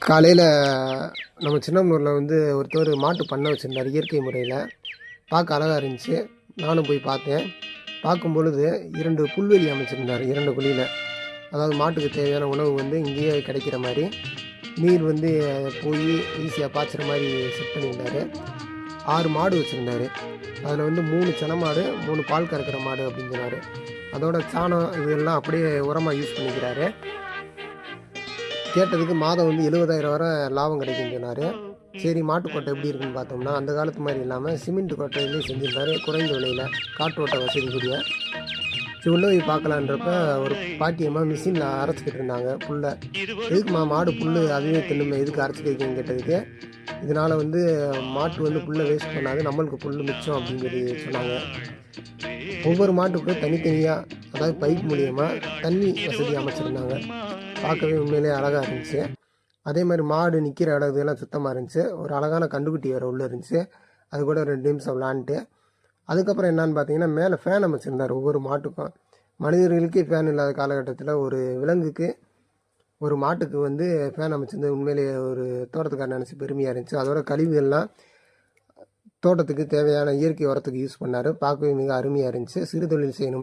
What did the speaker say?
காலையில் நம்ம சின்னமனூரில் ஒருத்தர் மாட்டு பண்ணை வச்சுருந்தார் இயற்கை முறையில். பார்க்க அழகாக இருந்துச்சு. நானும் போய் பார்த்தேன். பார்க்கும் பொழுது 2 புல்வெளி அமைச்சிருந்தார் 2 குழியில். அதாவது மாட்டுக்கு தேவையான உணவு இங்கேயே கிடைக்கிற மாதிரி, நீர் போய் ஈஸியாக பாய்ச்சுற மாதிரி செட் பண்ணியிருந்தார். 6 மாடு வச்சுருந்தார். அதில் 3 சென மாடு, 3 பால் கறக்கிற மாடு அப்படின்னு சொன்னார். அதோட சாணம் இதெல்லாம் அப்படியே உரமாக யூஸ் பண்ணிக்கிறாரு. கேட்டதுக்கு மாதம் 70,000 வரை லாபம் கிடைக்குன்னு சொன்னார். சரி, மாட்டுக்கொட்டை எப்படி இருக்குன்னு பார்த்தோம்னா, அந்த காலத்து மாதிரி இல்லாமல் சிமெண்ட் கொட்டையிலையும் செஞ்சுருந்தாரு, குறைந்த விலையில், காற்றோட்ட வசதி கூடிய. உள்ள போய் பார்க்கலான்றப்ப ஒரு பாட்டியம்மா மிஷினில் அரைச்சிக்கிட்டு இருந்தாங்க புல்லை. எதுக்குமா மாடு புல் அதுவே தின்னுமே, எதுக்கு அரைச்சிக்கிறீங்கன்னு கேட்டதுக்கு, இதனால் மாட்டு புல்லை வேஸ்ட் பண்ணாது, நம்மளுக்கு புல் மிச்சம் அப்படின்னு சொல்லி சொன்னாங்க. ஒவ்வொரு மாட்டுக்கும் தனித்தனியாக, அதாவது பைப் மூலியமாக தண்ணி வசதி அமைச்சிருந்தாங்க. பார்க்கவே உண்மையிலே அழகாக இருந்துச்சு. அதே மாதிரி மாடு நிற்கிற இடம் இதெல்லாம் சுத்தமாக இருந்துச்சு. ஒரு அழகான கண்டுக்குட்டி வேறு உள்ளே இருந்துச்சு. அது கூட 2 நிமிஷம் விளாண்டுட்டு, அதுக்கப்புறம் என்னான்னு பார்த்தீங்கன்னா, மேலே ஃபேன் அமைச்சிருந்தார் ஒவ்வொரு மாட்டுக்கும். மனிதர்களுக்கே ஃபேன் இல்லாத காலகட்டத்தில் ஒரு விலங்குக்கு, ஒரு மாட்டுக்கு ஃபேன் அமைச்சிருந்து உண்மையிலேயே ஒரு தோட்டத்துக்கார நினச்சி பெருமையாக இருந்துச்சு. அதோட கழிவுகள்லாம் தோட்டத்துக்கு தேவையான இயற்கை உரத்துக்கு யூஸ் பண்ணார். பார்க்கவே மிக அருமையாக இருந்துச்சு. சிறு தொழில் செய்யணும்.